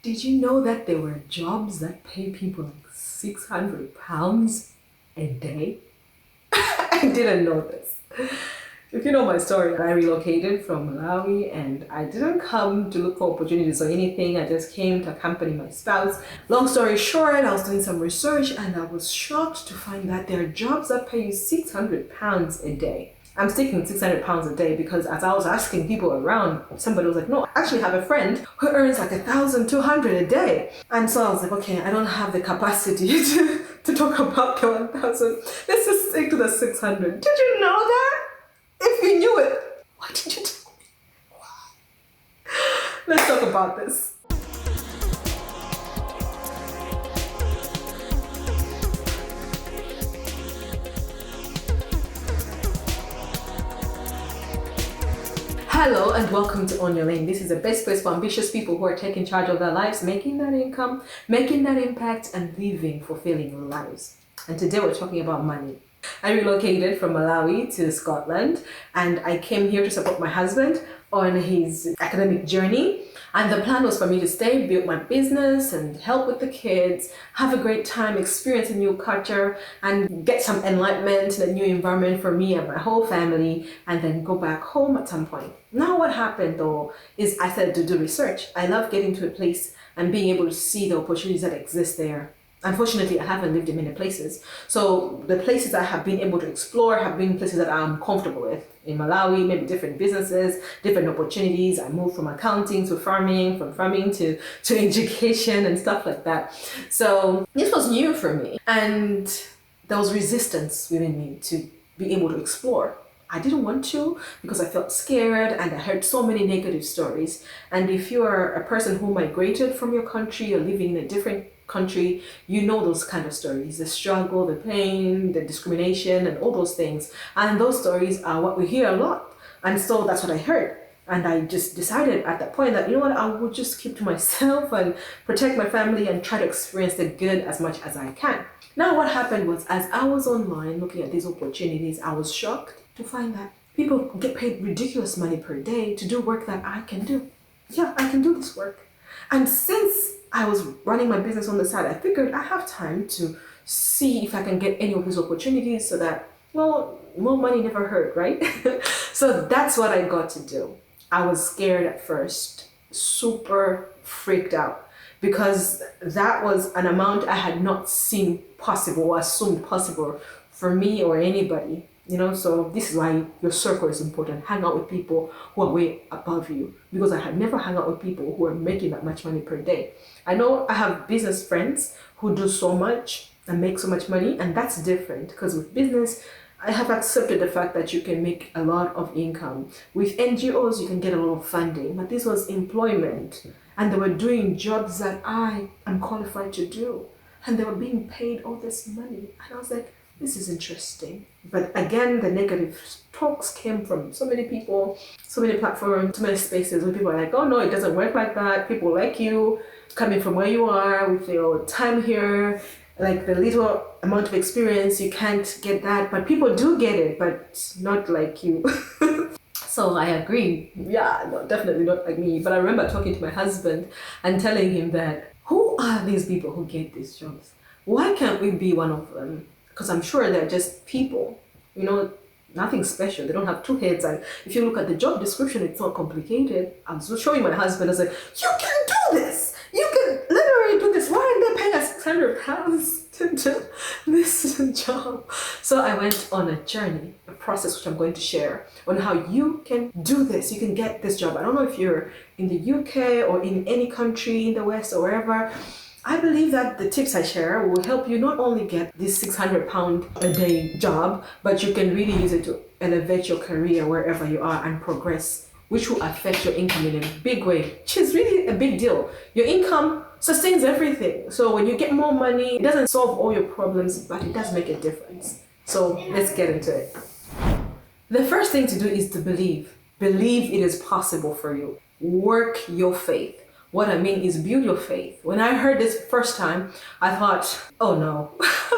Did you know that there were jobs that pay people like £600 a day? I didn't know this. If you know my story, I relocated from Malawi and I didn't come to look for opportunities or anything. I just came to accompany my spouse. Long story short, I was doing some research and I was shocked to find that there are jobs that pay you £600 a day. I'm sticking £600 a day because as I was asking people around, somebody was like, no, I actually have a friend who earns like 1,200 a day. And so I was like, okay, I don't have the capacity to talk about the 1,000. Let's just stick to the 600. Did you know that? If you knew it, why did you tell me? Why? Let's talk about this. Hello and welcome to On Your Lane. This is the best place for ambitious people who are taking charge of their lives, making that income, making that impact, and living fulfilling lives. And today we're talking about money. I relocated from Malawi to Scotland and I came here to support my husband on his academic journey. And the plan was for me to stay, build my business and help with the kids, have a great time, experience a new culture and get some enlightenment in a new environment for me and my whole family, and then go back home at some point. Now what happened though is I started to do research. I love getting to a place and being able to see the opportunities that exist there. Unfortunately, I haven't lived in many places. So the places I have been able to explore have been places that I'm comfortable with. In Malawi, maybe different businesses, different opportunities. I moved from accounting to farming, from farming to education and stuff like that. So this was new for me. And there was resistance within me to be able to explore. I didn't want to because I felt scared and I heard so many negative stories. And if you are a person who migrated from your country or living in a different country, you know those kind of stories, the struggle, the pain, the discrimination and all those things. And those stories are what we hear a lot. And so that's what I heard. And I just decided at that point that, you know what, I would just keep to myself and protect my family and try to experience the good as much as I can. Now what happened was, as I was online looking at these opportunities, I was shocked to find that people get paid ridiculous money per day to do work that I can do. Yeah, I can do this work. And since I was running my business on the side, I figured I have time to see if I can get any of these opportunities so that, well, more money never hurt, right? So that's what I got to do. I was scared at first, super freaked out, because that was an amount I had not seen possible or assumed possible for me or anybody. You know, so this is why your circle is important. Hang out with people who are way above you, because I had never hung out with people who are making that much money per day. I know I have business friends who do so much and make so much money, and that's different because with business, I have accepted the fact that you can make a lot of income. With NGOs, you can get a lot of funding, but this was employment and they were doing jobs that I am qualified to do, and they were being paid all this money. And I was like, this is interesting. But again, the negative talks came from so many people, so many platforms, so many spaces where people are like, oh no, it doesn't work like that. People like you, coming from where you are with your time here, like the little amount of experience, you can't get that. But people do get it, but not like you. So I agree. Yeah, no, definitely not like me. But I remember talking to my husband and telling him that, who are these people who get these jobs? Why can't we be one of them? Because I'm sure they're just people, you know, nothing special. They don't have two heads. And if you look at the job description, it's not complicated. I was showing my husband, I was like, you can do this. You can literally do this. Why aren't they paying us £600 to do this job? So I went on a journey, a process which I'm going to share on how you can do this. You can get this job. I don't know if you're in the UK or in any country in the West or wherever. I believe that the tips I share will help you not only get this £600 a day job, but you can really use it to elevate your career wherever you are and progress, which will affect your income in a big way, which is really a big deal. Your income sustains everything. So when you get more money, it doesn't solve all your problems, but it does make a difference. So let's get into it. The first thing to do is to believe. Believe it is possible for you. Work your faith. What I mean is build your faith. When I heard this first time, I thought, oh no,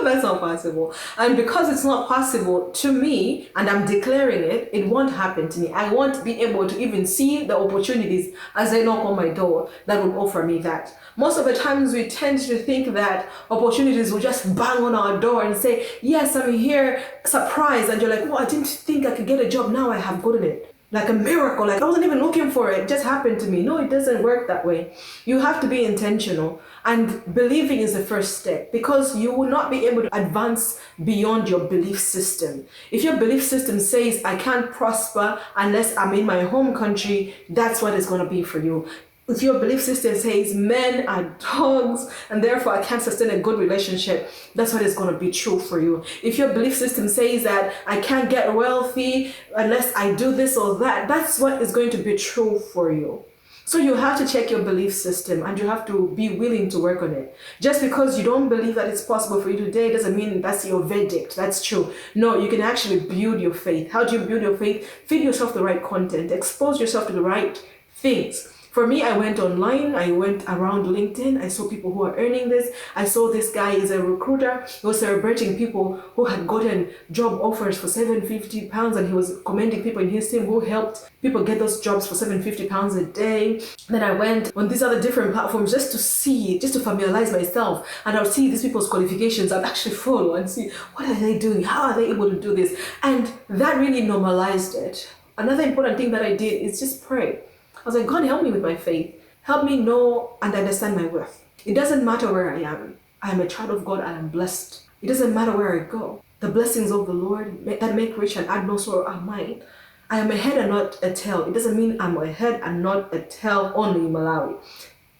that's not possible. And because it's not possible to me, and I'm declaring it, it won't happen to me. I won't be able to even see the opportunities as they knock on my door that would offer me that. Most of the times we tend to think that opportunities will just bang on our door and say, yes, I'm here, surprise. And you're like, oh, I didn't think I could get a job. Now I have gotten it. Like a miracle, like I wasn't even looking for it, just happened to me. No, it doesn't work that way. You have to be intentional, and believing is the first step, because you will not be able to advance beyond your belief system. If your belief system says I can't prosper unless I'm in my home country, that's what it's going to be for you. If your belief system says men are dogs and therefore I can't sustain a good relationship, that's what is going to be true for you. If your belief system says that I can't get wealthy unless I do this or that, that's what is going to be true for you. So you have to check your belief system, and you have to be willing to work on it. Just because you don't believe that it's possible for you today doesn't mean that's your verdict. That's true. No, you can actually build your faith. How do you build your faith? Feed yourself the right content. Expose yourself to the right things. For me, I went online, I went around LinkedIn, I saw people who are earning this. I saw this guy is a recruiter, he was celebrating people who had gotten job offers for £750, and he was commending people in his team who helped people get those jobs for £750 a day. Then I went on these other different platforms just to see, just to familiarize myself, and I'll see these people's qualifications. I'll actually follow and see what are they doing, how are they able to do this, and that really normalized it. Another important thing that I did is just pray. I was like, God, help me with my faith. Help me know and understand my worth. It doesn't matter where I am. I am a child of God. I am blessed. It doesn't matter where I go. The blessings of the Lord that make rich and add no sorrow are mine. I am a head and not a tail. It doesn't mean I'm a head and not a tail only in Malawi.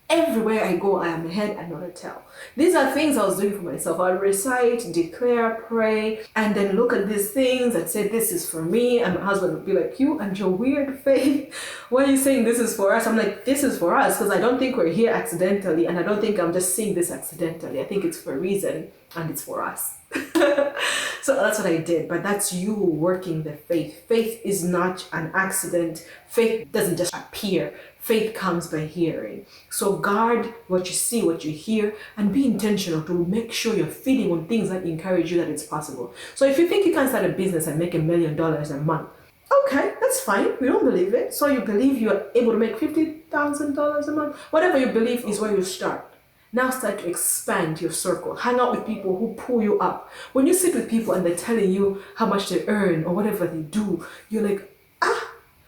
Everywhere I go, I am a head and not a tail. These are things I was doing for myself. I would recite, declare, pray, and then look at these things and say, this is for me. And my husband would be like, you and your weird faith. Why are you saying this is for us? I'm like, this is for us, because I don't think we're here accidentally. And I don't think I'm just saying this accidentally. I think it's for a reason, and it's for us. So that's what I did. But that's you working the faith. Faith is not an accident. Faith doesn't just appear. Faith comes by hearing. So guard what you see, what you hear, and be intentional to make sure you're feeding on things that encourage you that it's possible. So if you think you can start a business and make $1 million a month, okay, that's fine. We don't believe it. So you believe you're able to make $50,000 a month. Whatever you believe is where you start. Now start to expand your circle. Hang out with people who pull you up. When you sit with people and they're telling you how much they earn or whatever they do, you're like,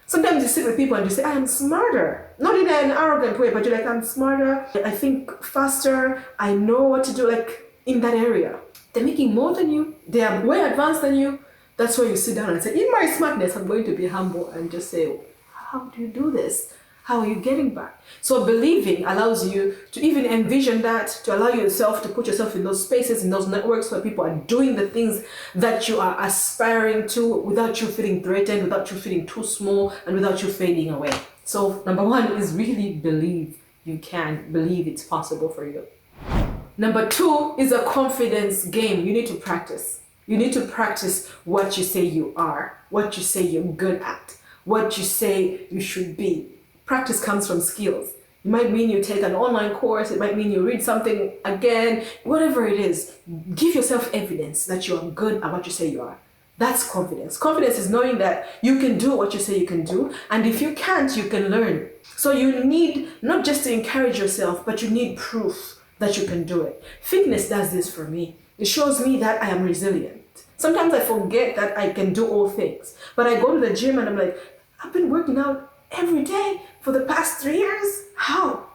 Sometimes you sit with people and you say, I am smarter. Not in an arrogant way, but you're like, I'm smarter. I think faster. I know what to do, like in that area. They're making more than you. They are way advanced than you. That's where you sit down and say, in my smartness, I'm going to be humble and just say, how do you do this? How are you getting back? So believing allows you to even envision that, to allow yourself to put yourself in those spaces, in those networks where people are doing the things that you are aspiring to without you feeling threatened, without you feeling too small, and without you fading away. So number one is really believe you can, believe it's possible for you. Number two is a confidence game. You need to practice. You need to practice what you say you are, what you say you're good at, what you say you should be. Practice comes from skills. It might mean you take an online course. It might mean you read something again. Whatever it is, give yourself evidence that you are good at what you say you are. That's confidence. Confidence is knowing that you can do what you say you can do. And if you can't, you can learn. So you need not just to encourage yourself, but you need proof that you can do it. Fitness does this for me. It shows me that I am resilient. Sometimes I forget that I can do all things. But I go to the gym and I'm like, I've been working out every day for the past 3 years? How?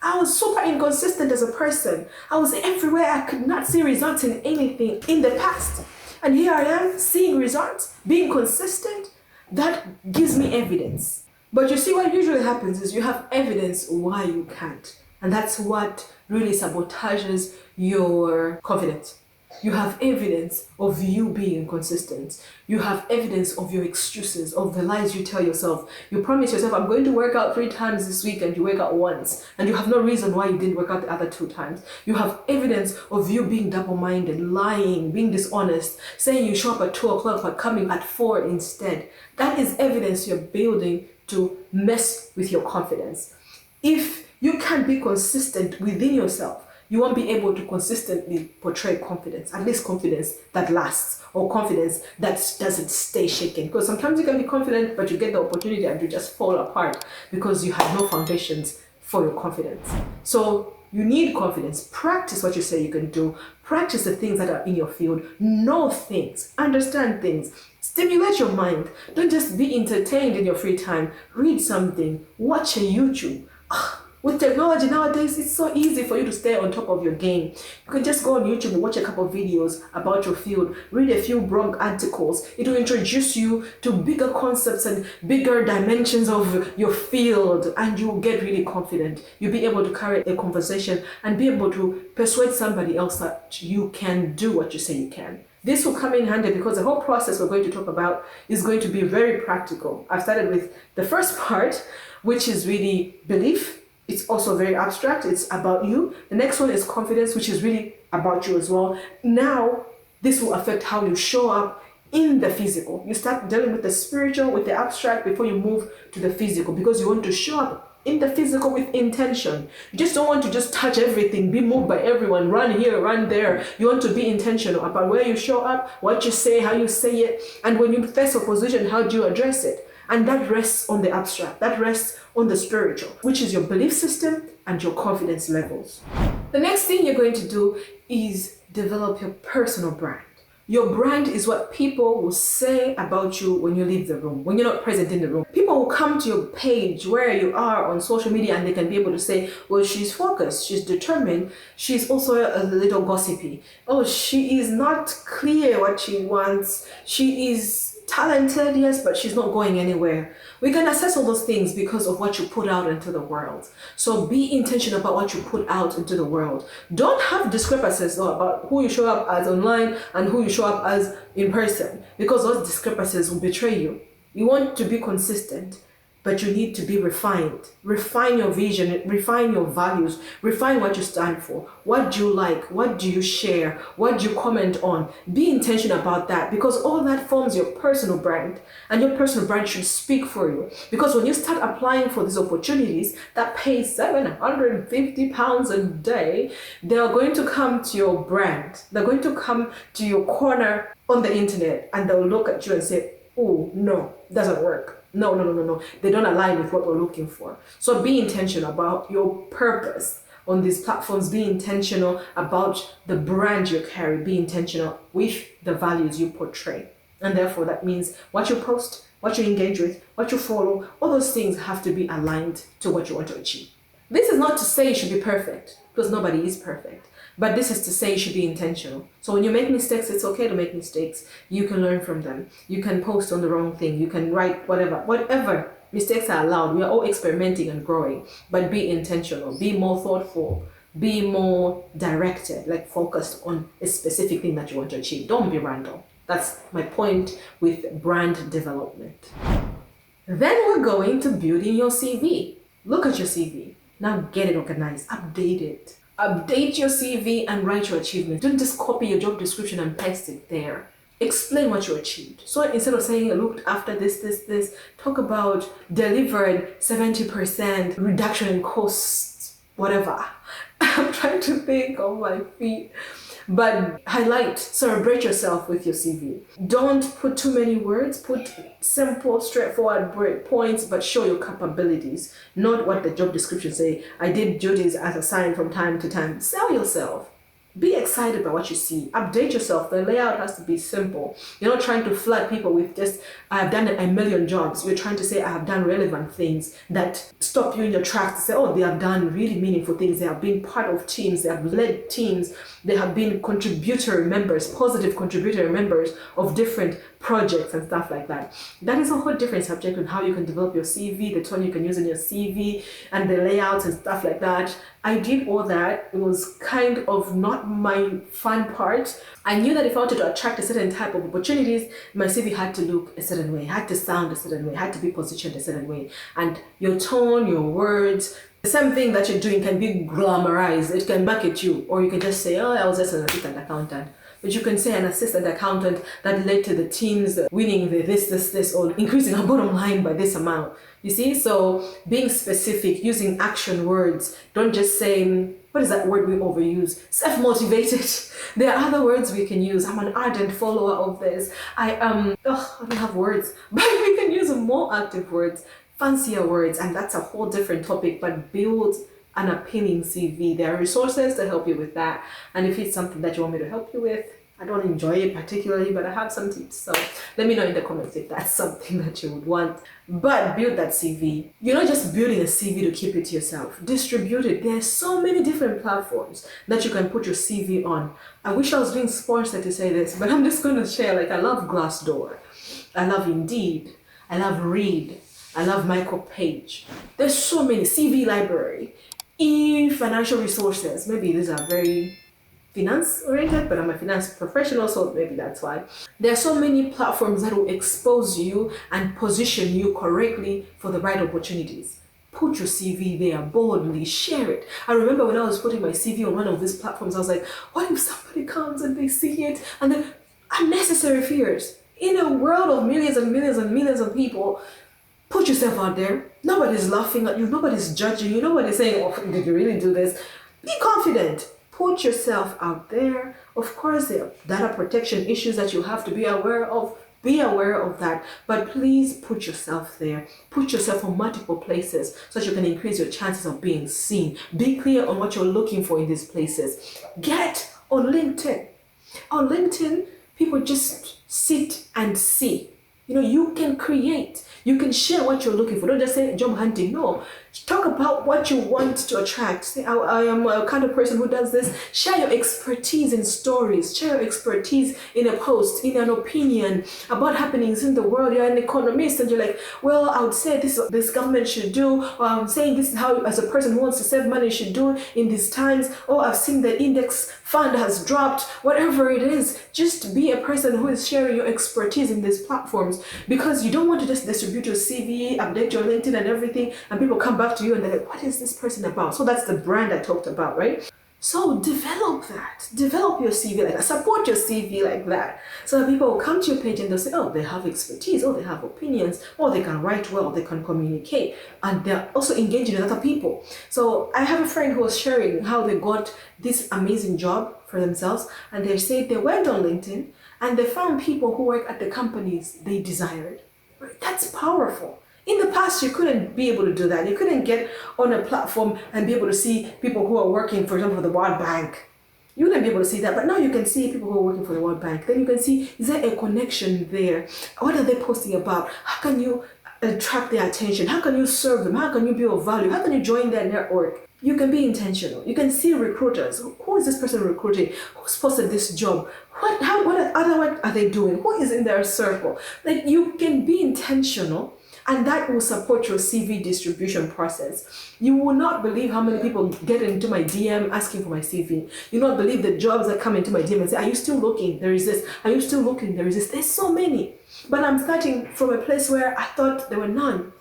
I was super inconsistent as a person. I was everywhere. I could not see results in anything in the past. And here I am seeing results, being consistent. That gives me evidence. But you see, what usually happens is you have evidence why you can't. And that's what really sabotages your confidence. You have evidence of you being inconsistent. You have evidence of your excuses, of the lies you tell yourself. You promise yourself, I'm going to work out 3 times this week, and you work out once. And you have no reason why you didn't work out the other 2 times. You have evidence of you being double-minded, lying, being dishonest, saying you show up at 2 o'clock but coming at 4 instead. That is evidence you're building to mess with your confidence. If you can't be consistent within yourself, you won't be able to consistently portray confidence, at least confidence that lasts, or confidence that doesn't stay shaken. Because sometimes you can be confident, but you get the opportunity and you just fall apart because you have no foundations for your confidence. So you need confidence. Practice what you say you can do. Practice the things that are in your field. Know things. Understand things. Stimulate your mind. Don't just be entertained in your free time. Read something. Watch a YouTube. With technology nowadays, it's so easy for you to stay on top of your game. You can just go on YouTube and watch a couple of videos about your field, read a few blog articles. It will introduce you to bigger concepts and bigger dimensions of your field, and you will get really confident. You'll be able to carry a conversation and be able to persuade somebody else that you can do what you say you can. This will come in handy because the whole process we're going to talk about is going to be very practical. I've started with the first part, which is really belief. It's also very abstract. It's about you. The next one is confidence, which is really about you as well. Now, this will affect how you show up in the physical. You start dealing with the spiritual, with the abstract before you move to the physical, because you want to show up in the physical with intention. You just don't want to just touch everything, be moved by everyone, run here, run there. You want to be intentional about where you show up, what you say, how you say it, and when you face opposition, how do you address it? And that rests on the abstract, that rests on the spiritual, which is your belief system and your confidence levels. The next thing you're going to do is develop your personal brand. Your brand is what people will say about you when you leave the room, when you're not present in the room. People will come to your page where you are on social media and they can be able to say, well, she's focused, she's determined, she's also a little gossipy. Oh, she is not clear what she wants. She is talented, yes, but she's not going anywhere. We can assess all those things because of what you put out into the world. So be intentional about what you put out into the world. Don't have discrepancies though about who you show up as online and who you show up as in person, because those discrepancies will betray you. You want to be consistent, but you need to be refined. Refine your vision, refine your values, refine what you stand for. What do you like? What do you share? What do you comment on? Be intentional about that, because all that forms your personal brand, and your personal brand should speak for you. Because when you start applying for these opportunities that pay £750 a day, they are going to come to your brand. They're going to come to your corner on the internet and they'll look at you and say, oh, no, doesn't work. No. They don't align with what we're looking for. So be intentional about your purpose on these platforms. Be intentional about the brand you carry. Be intentional with the values you portray. And therefore, that means what you post, what you engage with, what you follow, all those things have to be aligned to what you want to achieve. This is not to say you should be perfect, because nobody is perfect. But this is to say you should be intentional. So when you make mistakes, it's okay to make mistakes. You can learn from them. You can post on the wrong thing. You can write whatever. Mistakes are allowed. We are all experimenting and growing. But be intentional. Be more thoughtful. Be more directed, like focused on a specific thing that you want to achieve. Don't be random. That's my point with brand development. Then we're going to building your CV. Look at your CV. Now get it organized. Update it. Update your CV and write your achievements. Don't just copy your job description and paste it there. Explain what you achieved. So instead of saying, I looked after this, talk about delivered 70% reduction in costs, whatever. I'm trying to think on my feet. But highlight, celebrate yourself with your CV. Don't put too many words. Put simple, straightforward points, but show your capabilities, not what the job description say. I did duties as assigned from time to time. Sell yourself. Be excited by what you see. Update yourself. The layout has to be simple. You're not trying to flood people with just, I have done a million jobs. You're trying to say, I have done relevant things that stop you in your tracks to say, oh, they have done really meaningful things. They have been part of teams. They have led teams. They have been contributory members, positive contributory members of different projects and stuff like that. That is a whole different subject on how you can develop your CV, the tone you can use in your CV, and the layouts and stuff like that. I did all that. It was kind of not my fun part. I knew that if I wanted to attract a certain type of opportunities, my CV had to look a certain way, had to sound a certain way, had to be positioned a certain way. And your tone, your words, the same thing that you're doing can be glamorized. It can market you, or you can just say, oh, I was just an assistant accountant. But you can say an assistant accountant that led to the teams winning the this, or increasing our bottom line by this amount. You see? So being specific, using action words. Don't just say, what is that word we overuse? Self-motivated. There are other words we can use. I'm an ardent follower of this. I don't have words. But we can use more active words, fancier words, and that's a whole different topic, but build an appealing CV. There are resources to help you with that. And if it's something that you want me to help you with, I don't enjoy it particularly, but I have some tips. So let me know in the comments if that's something that you would want. But build that CV. You're not just building a CV to keep it to yourself. Distribute it. There are so many different platforms that you can put your CV on. I wish I was being sponsored to say this, but I'm just going to share, like, I love Glassdoor. I love Indeed. I love Read. I love Michael Page. There's so many. CV Library. Financial resources. Maybe these are very finance oriented, but I'm a finance professional, so maybe that's why. There are so many platforms that will expose you and position you correctly for the right opportunities. Put your CV there boldly, share it. I remember when I was putting my CV on one of these platforms, I was like, what if somebody comes and they see it? And then unnecessary fears. In a world of millions and millions and millions of people, put yourself out there. Nobody's laughing at you. Nobody's judging you. Nobody's saying, oh, did you really do this? Be confident. Put yourself out there. Of course, there are data protection issues that you have to be aware of. Be aware of that. But please put yourself there. Put yourself on multiple places so that you can increase your chances of being seen. Be clear on what you're looking for in these places. Get on LinkedIn. On LinkedIn, people just sit and see. You can create. You can share what you're looking for. Don't just say job hunting. No. Talk about what you want to attract. Say, I am a kind of person who does this. Share your expertise in stories. Share your expertise in a post, in an opinion about happenings in the world. You're an economist and you're like, well, I would say this government should do. Or I'm saying this is how, as a person who wants to save money, should do in these times. Oh, I've seen the index fund has dropped. Whatever it is, just be a person who is sharing your expertise in these platforms, because you don't want to just distribute your CV, update your LinkedIn and everything, and people come back to you and they're like, what is this person about? So that's the brand I talked about, right? So develop that. Develop your CV like that. Support your CV like that. So that people will come to your page and they'll say, oh, they have expertise, oh, they have opinions, or they can write well, they can communicate, and they're also engaging with other people. So I have a friend who was sharing how they got this amazing job for themselves, and they said they went on LinkedIn and they found people who work at the companies they desired. That's powerful. In the past, you couldn't be able to do that. You couldn't get on a platform and be able to see people who are working, for example, for the World Bank. You wouldn't be able to see that, but now you can see people who are working for the World Bank. Then you can see, is there a connection there? What are they posting about? How can you attract their attention? How can you serve them? How can you be of value? How can you join their network? You can be intentional. You can see recruiters. Who is this person recruiting? Who's posted this job? What other work are they doing? Who is in their circle? Like, you can be intentional, and that will support your CV distribution process. You will not believe how many people get into my DM asking for my CV. You will not believe the jobs that come into my DM and say, are you still looking? There is this. Are you still looking? There is this. There's so many. But I'm starting from a place where I thought there were none.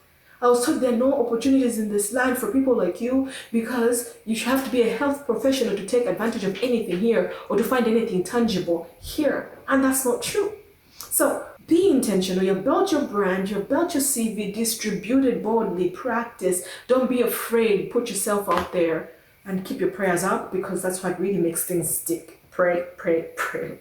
I was told there are no opportunities in this land for people like you, because you should have to be a health professional to take advantage of anything here or to find anything tangible here. And that's not true. So be intentional. You've built your brand, you've built your CV, distribute it boldly, practice. Don't be afraid. Put yourself out there and keep your prayers up, because that's what really makes things stick. Pray, pray, pray.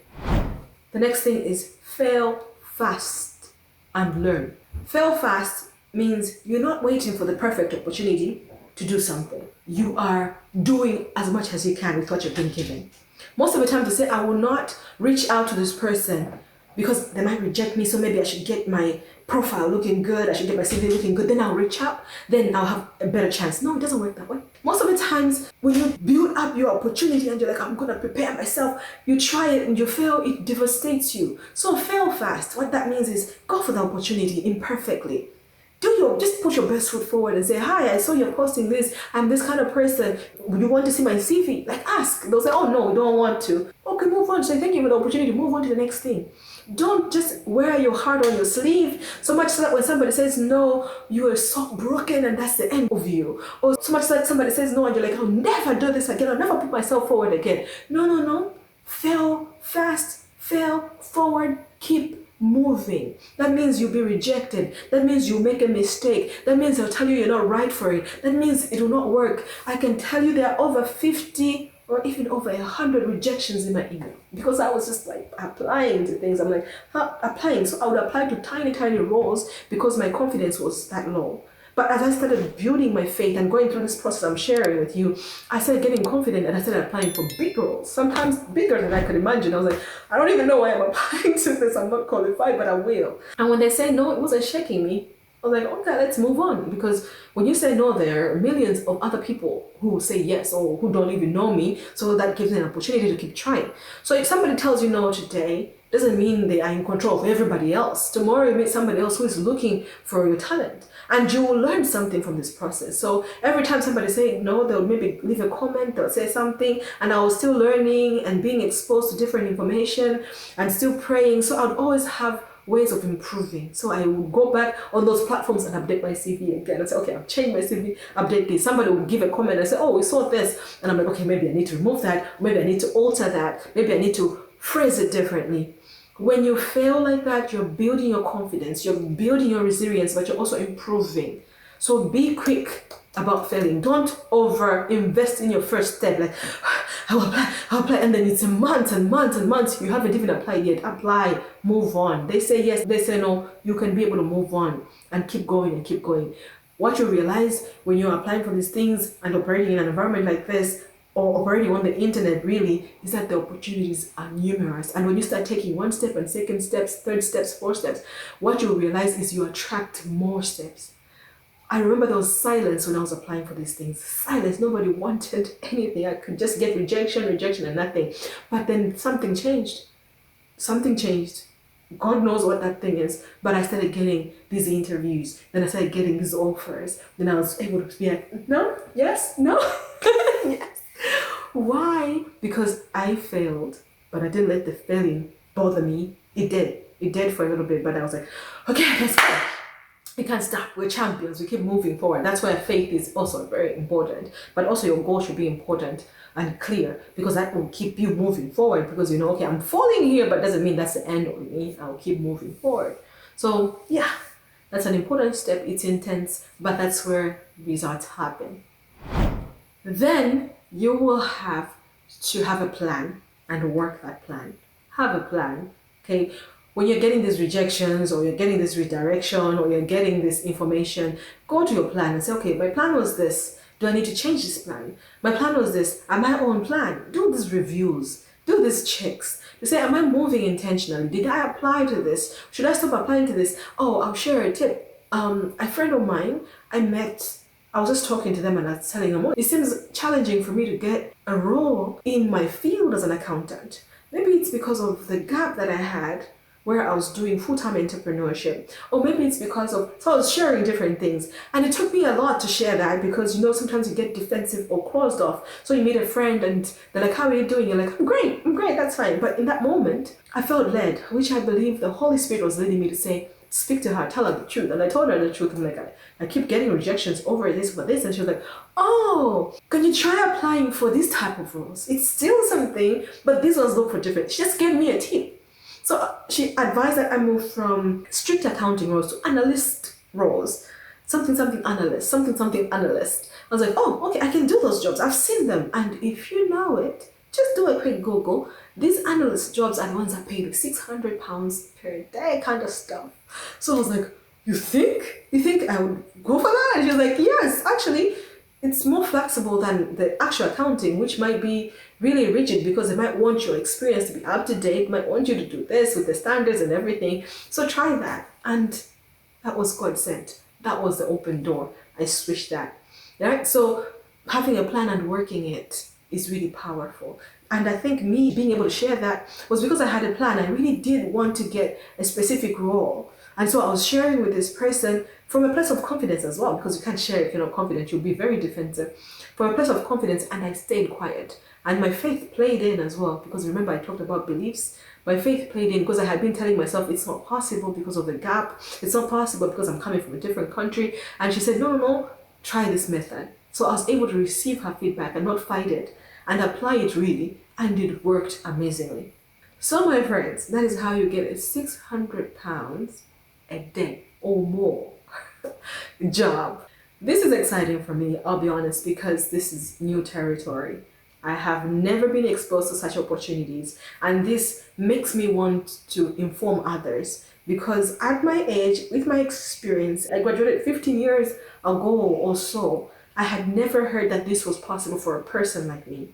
The next thing is fail fast and learn. Fail fast means you're not waiting for the perfect opportunity to do something. You are doing as much as you can with what you've been given. Most of the time, to say, I will not reach out to this person because they might reject me, so maybe I should get my profile looking good, I should get my CV looking good, then I'll reach out, then I'll have a better chance. No, it doesn't work that way. Most of the times, when you build up your opportunity and you're like, I'm gonna prepare myself, you try it and you fail, it devastates you. So fail fast. What that means is go for the opportunity imperfectly. Just put your best foot forward and say, hi, I saw you're posting this. I'm this kind of person. Would you want to see my CV? Like, ask. They'll say, oh, no, we don't want to. Okay, move on. Say, thank you for the opportunity. Move on to the next thing. Don't just wear your heart on your sleeve so much so that when somebody says no, you are so broken and that's the end of you. Or so much so that somebody says no and you're like, I'll never do this again. I'll never put myself forward again. No. Fail fast, fail forward, keep moving. That means you'll be rejected. That means you'll make a mistake. That means they'll tell you you're not right for it. That means it will not work. I can tell you there are over 50 or even over 100 rejections in my email because I was just like applying to things. I'm like, applying. So I would apply to tiny roles because my confidence was that low. But as I started building my faith and going through this process I'm sharing with you, I started getting confident and I started applying for big roles, sometimes bigger than I could imagine. I was like, I don't even know why I'm applying to this. I'm not qualified, but I will. And when they say no, it wasn't shaking me. I was like, okay, let's move on. Because when you say no, there are millions of other people who say yes or who don't even know me. So that gives me an opportunity to keep trying. So if somebody tells you no today, doesn't mean they are in control of everybody else. Tomorrow you meet somebody else who is looking for your talent. And you will learn something from this process. So every time somebody say no, they'll maybe leave a comment, they'll say something, and I was still learning and being exposed to different information and still praying. So I would always have ways of improving. So I would go back on those platforms and update my CV again and say, okay, I've changed my CV, update this. Somebody will give a comment and say, oh, we saw this. And I'm like, okay, maybe I need to remove that. Maybe I need to alter that. Maybe I need to phrase it differently. When you fail like that, you're building your confidence, you're building your resilience, but you're also improving. So be quick about failing. Don't over invest in your first step. Like, I'll apply, and then it's months and months and months. You haven't even applied yet. Apply, move on. They say yes, they say no. You can be able to move on and keep going and keep going. What you realize when you're applying for these things and operating in an environment like this, or operating on the internet really, is that the opportunities are numerous. And when you start taking one step and second steps, third steps, fourth steps, what you realize is you attract more steps. I remember there was silence when I was applying for these things. Silence, nobody wanted anything. I could just get rejection and nothing. But then something changed. Something changed. God knows what that thing is. But I started getting these interviews. Then I started getting these offers. Then I was able to be like, no, yes, no, yes. Why? Because I failed, but I didn't let the failing bother me. It did for a little bit, but I was like, okay, let's go. We can't stop. We're champions. We keep moving forward. That's why faith is also very important, but also your goal should be important and clear, because that will keep you moving forward, because you know, okay, I'm falling here, but doesn't mean that's the end of me. I'll keep moving forward. So yeah, that's an important step. It's intense, but that's where results happen. Then you will have to have a plan and work that plan. Have a plan, okay? When you're getting these rejections or you're getting this redirection or you're getting this information, go to your plan and say, okay, my plan was this. Do I need to change this plan? My plan was this. Am I on plan? Do these reviews. Do these checks. To say, am I moving intentionally? Did I apply to this? Should I stop applying to this? Oh, I'll share a tip. A friend of mine, I was just talking to them and I was telling them, oh, it seems challenging for me to get a role in my field as an accountant. Maybe it's because of the gap that I had where I was doing full-time entrepreneurship. Or maybe it's because of, so I was sharing different things. And it took me a lot to share that because, you know, sometimes you get defensive or closed off. So you meet a friend and they're like, how are you doing? You're like, I'm great, that's fine. But in that moment, I felt led, which I believe the Holy Spirit was leading me to say, speak to her, tell her the truth. And I told her the truth. I'm like, I keep getting rejections over this. And she was like, oh, can you try applying for this type of roles? It's still something, but these ones look for different. She just gave me a tip. So she advised that I move from strict accounting roles to analyst roles. Something analyst. I was like, oh, okay, I can do those jobs. I've seen them. And if you know it, just do a quick Google. These analyst jobs are the ones that pay like £600 per day kind of stuff. So I was like, you think I would go for that? And she was like, yes, actually, it's more flexible than the actual accounting, which might be really rigid because they might want your experience to be up to date, might want you to do this with the standards and everything. So try that. And that was God sent. That was the open door. I switched that. Right? So having a plan and working it is really powerful. And I think me being able to share that was because I had a plan. I really did want to get a specific role. And so I was sharing with this person from a place of confidence as well, because you can't share if you're not confident. You'll be very defensive. From a place of confidence, and I stayed quiet. And my faith played in as well, because remember I talked about beliefs. My faith played in because I had been telling myself it's not possible because of the gap. It's not possible because I'm coming from a different country. And she said, no, try this method. So I was able to receive her feedback and not fight it. and apply it really, and it worked amazingly. So my friends, that is how you get a £600 a day or more job. This is exciting for me, I'll be honest, because this is new territory. I have never been exposed to such opportunities, and this makes me want to inform others because at my age, with my experience, I graduated 15 years ago or so. I had never heard that this was possible for a person like me,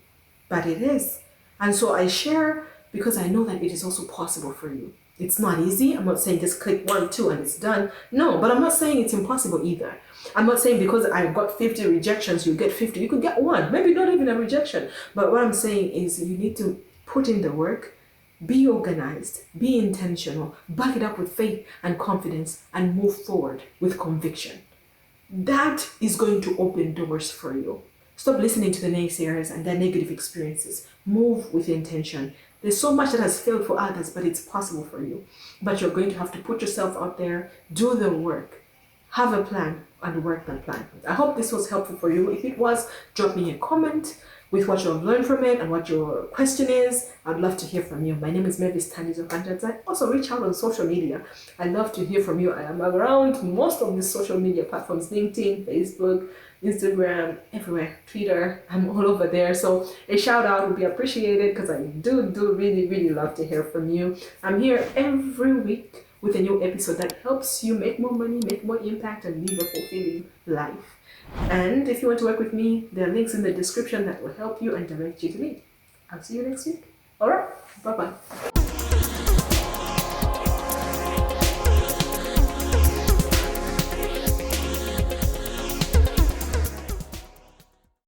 but it is. And so I share because I know that it is also possible for you. It's not easy. I'm not saying just click 1, 2 and it's done. No, but I'm not saying it's impossible either. I'm not saying because I got 50 rejections, you get 50. You could get 1, maybe not even a rejection. But what I'm saying is you need to put in the work, be organized, be intentional, back it up with faith and confidence, and move forward with conviction. That is going to open doors for you. Stop listening to the naysayers and their negative experiences. Move with intention. There's so much that has failed for others, but it's possible for you. But you're going to have to put yourself out there, do the work, have a plan, and work that plan. I hope this was helpful for you. If it was, drop me a comment with what you have learned from it and what your question is. I'd love to hear from you. My name is Mavis Tandizo Kanjadza. Also reach out on social media. I'd love to hear from you. I am around most of the social media platforms, LinkedIn, Facebook, Instagram, everywhere, Twitter. I'm all over there. So a shout out would be appreciated because I do really love to hear from you. I'm here every week with a new episode that helps you make more money, make more impact, and live a fulfilling life. And if you want to work with me, there are links in the description that will help you and direct you to me. I'll see you next week. All right, bye-bye.